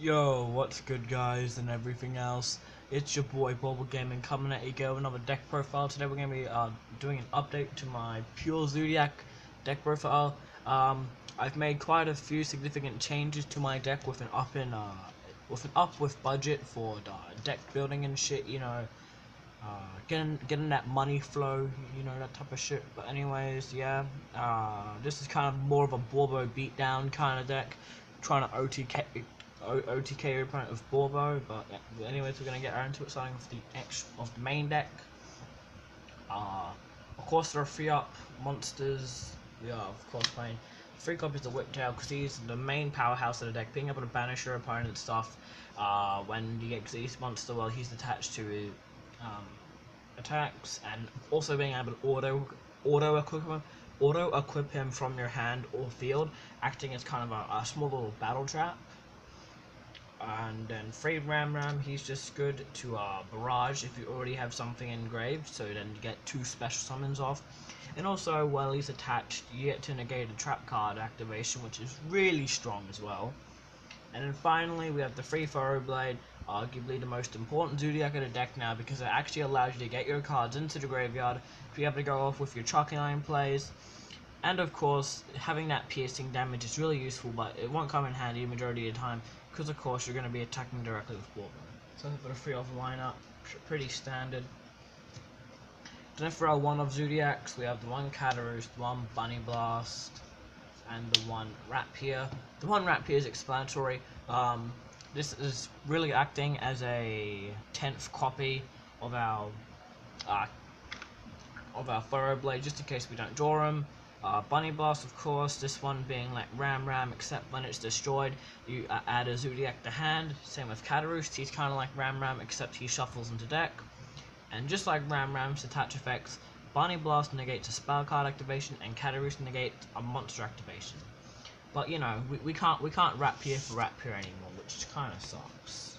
Yo, what's good guys and everything else? It's your boy Bobble Gaming coming at you with another deck profile. Today we're going to be doing an update to my Pure Zoodiac deck profile. I've made quite a few significant changes to my deck with an up with budget for deck building and shit, getting that money flow, that type of shit. But anyways, yeah, this is kind of more of a Borbo beatdown kind of deck, trying to OTK your opponent with Borbo. But yeah, anyways, we're gonna get right into it, starting with the main deck. Of course, there are 3-up monsters. We are of course playing 3 copies of Whiptail because he's the main powerhouse of the deck, being able to banish your opponent's stuff. When you get Xyz monster, well, he's attached to attacks, and also being able to auto equip him from your hand or field, acting as kind of a small little battle trap. And then free Ram, he's just good to barrage if you already have something engraved, so then you get 2 special summons off. And also, while he's attached, you get to negate a trap card activation, which is really strong as well. And then finally, we have the free Furrow Blade, arguably the most important Zoodiac in the deck now, because it actually allows you to get your cards into the graveyard, to be able to go off with your Chalky Line plays. And of course, having that piercing damage is really useful, but it won't come in handy majority of the time, because of course you're going to be attacking directly with Bobble. So for the 3-off lineup, pretty standard. Then for our 1-off Zoodiacs, we have the 1 Cataroost, the 1 Bunny Blast, and the 1 Rapier. The 1 Rapier is explanatory. This is really acting as a 10th copy of our Furrow Blade, just in case we don't draw him. Bunny Blast, of course, this one being like Ram, except when it's destroyed, you add a Zoodiac to hand. Same with Cataroost, he's kind of like Ram, except he shuffles into deck. And just like Ram's attach effects, Bunny Blast negates a spell card activation, and Cataroost negates a monster activation. But you know, we can't Rapier for Rapier anymore, which kind of sucks.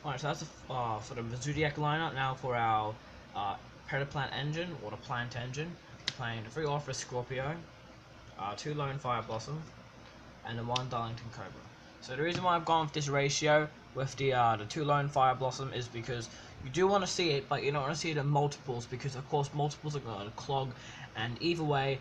Alright, so that's for the Zoodiac lineup. Now for our Predaplant engine, or the plant engine, we're playing the 3 Orpheus Scorpio, 2 Lone Fire Blossom, and the 1 Darlington Cobra. So the reason why I've gone with this ratio with the 2 Lone Fire Blossom is because you do want to see it, but you don't want to see it in multiples, because of course multiples are going to clog. And either way,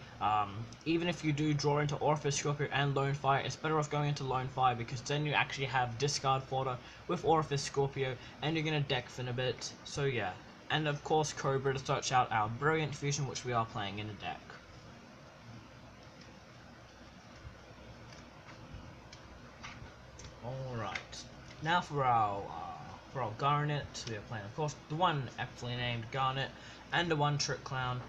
even if you do draw into Orpheus Scorpio and Lone Fire, it's better off going into Lone Fire, because then you actually have discard fodder with Orpheus Scorpio, and you're going to deck fin a bit. So yeah. And of course Cobra to search out our Brilliant Fusion, which we are playing in the deck. Alright, now for our Garnet, we are playing of course the 1 aptly named Garnet and the 1 Trick Clown.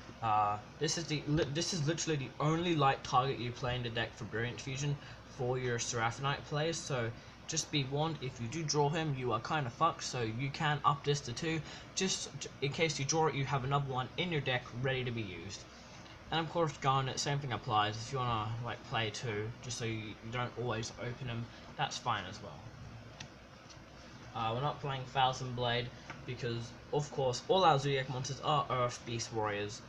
This is literally the only light target you play in the deck for Brilliant Fusion for your Seraphonite plays, so just be warned, if you do draw him, you are kind of fucked, so you can up this to 2, just in case you draw it, you have another one in your deck ready to be used. And of course Garnet, same thing applies. If you wanna like play 2, just so you don't always open them, that's fine as well. We're not playing Thousand Blade because of course all our Zoodiac monsters are Earth Beast Warriors.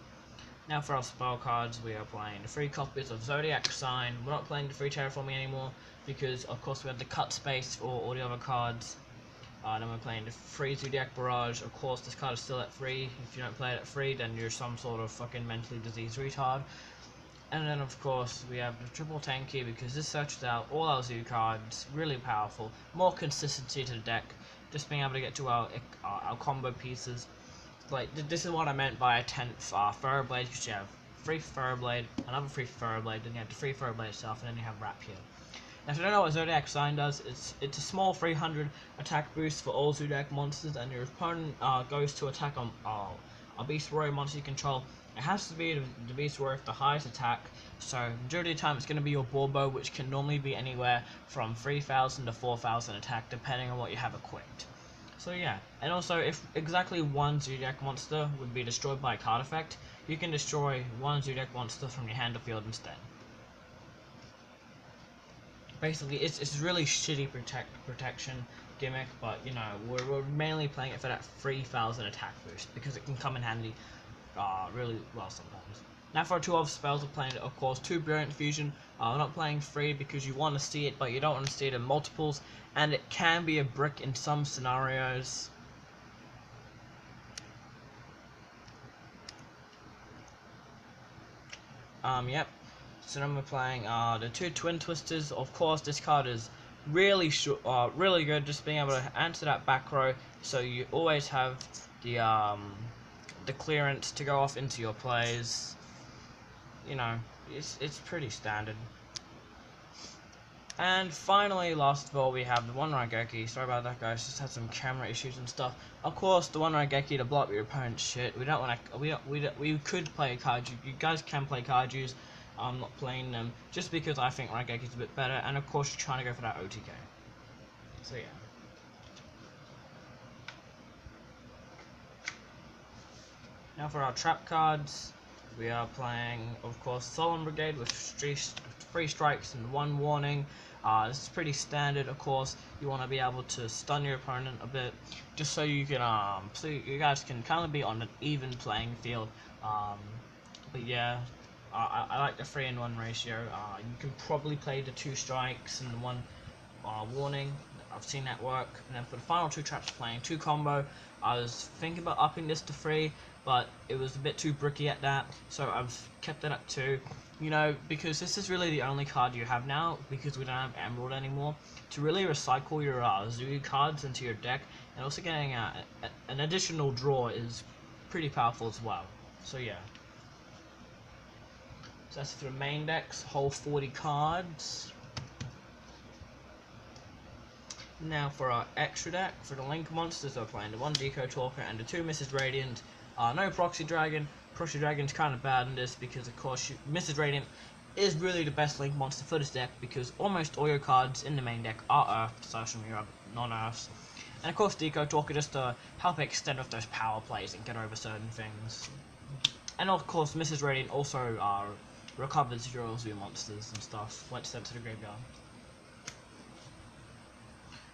Now for our spell cards, we are playing the 3 copies of Zodiac Sign. We're not playing the 3 Terraforming anymore, because of course we have the cut space for all the other cards. Then we're playing the 3 Zoodiac Barrage. Of course this card is still at 3. If you don't play it at 3, then you're some sort of fucking mentally diseased retard. And then of course we have the triple Tanky, because this searches out all our Zoo cards, really powerful, more consistency to the deck, just being able to get to our combo pieces. Like, this is what I meant by a 10th Furrow Blade, because you have 3 Furrow Blade, another 3 Furrow Blade, then you have the 3 Furrow Blade itself, and then you have Rapier. Now if you don't know what Zodiac Sign does, it's a small 300 attack boost for all Zodiac monsters, and your opponent goes to attack on a Beast Warrior monster you control. It has to be the Beast Warrior with the highest attack, so majority of the time it's going to be your Borbo, which can normally be anywhere from 3,000 to 4,000 attack, depending on what you have equipped. So yeah, and also if exactly 1 Zoodiac monster would be destroyed by a card effect, you can destroy 1 Zoodiac monster from your hand or field instead. Basically, it's really shitty protection gimmick, but you know, we're mainly playing it for that 3,000 attack boost, because it can come in handy really well sometimes. Now for our 2 other spells, we're playing, of course, 2 Brilliant Fusion. We're not playing 3 because you want to see it, but you don't want to see it in multiples, and it can be a brick in some scenarios. Yep. So then we're playing the 2 Twin Twisters. Of course, this card is really really good, just being able to answer that back row, so you always have the clearance to go off into your plays. You know, it's pretty standard. And finally, last of all, we have the 1 Raigeki. Sorry about that, guys. Just had some camera issues and stuff. Of course, the 1 Raigeki to block your opponent's shit. We don't want to. We could play Kaiju. You guys can play Kaijus. I'm not playing them just because I think Raigeki's a bit better. And of course, you're trying to go for that OTK. So yeah. Now for our trap cards, we are playing, of course, Solemn Brigade with 3 strikes and 1 warning. This is pretty standard. Of course, you want to be able to stun your opponent a bit, just so you can so you guys can kind of be on an even playing field. But yeah, I like the 3-in-1 ratio. You can probably play the 2 strikes and the 1 warning. I've seen that work. And then for the final 2 traps, playing 2 combo. I was thinking about upping this to 3, but it was a bit too bricky at that, so I've kept it at 2. You know, because this is really the only card you have now, because we don't have Emerald anymore, to really recycle your Zoogie cards into your deck, and also getting an additional draw is pretty powerful as well. So yeah. So that's for the main decks, whole 40 cards. Now for our extra deck, for the Link monsters, we're playing the 1 Deco Talker and the 2 Mrs. Radiant. No Proxy Dragon. Proxy Dragon's kind of bad in this because, of course, Mrs. Radiant is really the best Link monster for this deck because almost all your cards in the main deck are Earth, aside from your non-Earths. And of course, Deco Talker just to help extend off those power plays and get over certain things. And of course, Mrs. Radiant also recovers your zoo monsters and stuff once sent to the graveyard.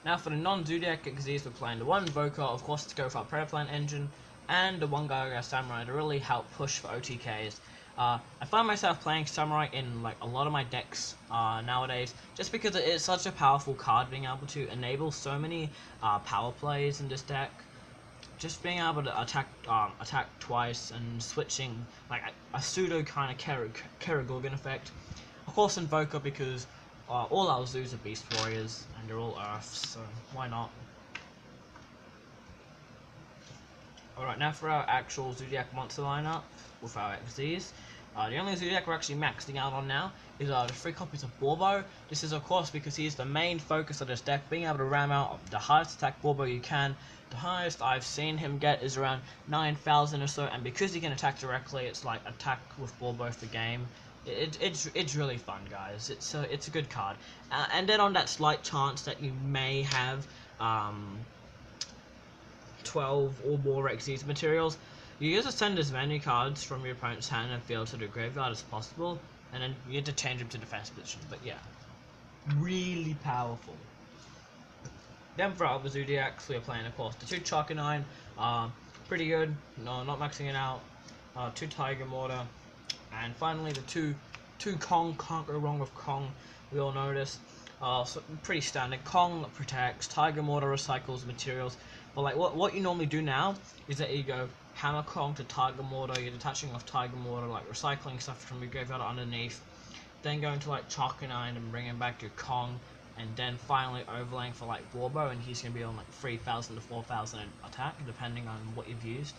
Now for the non-Zoodiac Xyz, we're playing the 1 Voca, of course, to go for our Predator Plant engine, and the 1 Gaga Samurai to really help push for OTKs. I find myself playing Samurai in like a lot of my decks nowadays, just because it is such a powerful card, being able to enable so many power plays in this deck. Just being able to attack twice and switching like a pseudo kind of Kerrigan effect. Of course, Invoker because all our zoos are Beast Warriors and they're all Earths, so why not? Alright, now for our actual Zoodiac monster lineup with our XZs. The only Zoodiac we're actually maxing out on now is the 3 copies of Bobble. This is of course because he's the main focus of this deck, being able to ram out the highest attack Bobble you can. The highest I've seen him get is around 9,000 or so, and because he can attack directly, it's like attack with Bobble for game. It's really fun, guys. It's a good card. And then on that slight chance that you may have 12 or more XYZ materials, you use to send as many cards from your opponent's hand and field to the graveyard as possible, and then you get to change them to defense positions. But yeah, really powerful. Then for our other Zoodiacs, we are playing, of course, the 2 Chakanine, pretty good. No, not maxing it out. 2 Tiger Mortar, and finally the 2 Kong. Can't go wrong with Kong. We all know this. So pretty standard. Kong protects, Tiger Mortar recycles materials. But like what you normally do now is that you go Hammer Kong to Tiger Mortar, you're detaching off Tiger Mortar, like recycling stuff from your graveyard underneath, then going to like Chakanine and bringing back your Kong, and then finally overlaying for like Warbo, and he's going to be on like 3,000 to 4,000 attack depending on what you've used.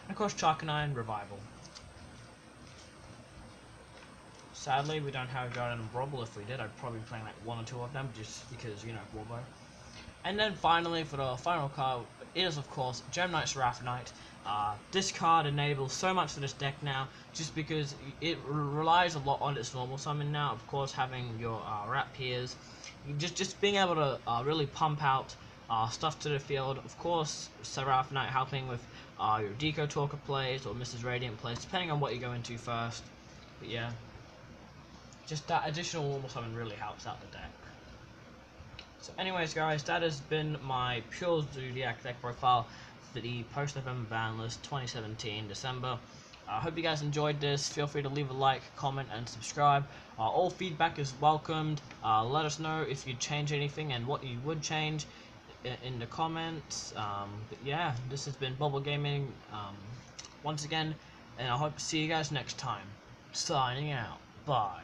And of course Chakanine Revival. Sadly, we don't have Garden and Bobble. If we did, I'd probably be playing like 1 or 2 of them, just because, you know, Warbo. And then finally, for the final card, it is of course Gem Knight Seraph Knight. This card enables so much for this deck now, just because it relies a lot on its normal summon now. Of course, having your Rat Peers, just being able to really pump out stuff to the field. Of course, Seraph Knight helping with your Deco Talker plays or Mrs. Radiant plays, depending on what you go into first. But yeah, just that additional normal summon really helps out the deck. So anyways, guys, that has been my Pure Zoodiac deck profile for the post-November ban list 2017 December. I hope you guys enjoyed this. Feel free to leave a like, comment, and subscribe. All feedback is welcomed. Let us know if you'd change anything and what you would change in the comments. But yeah, this has been Bobble Gaming once again, and I hope to see you guys next time. Signing out. Bye.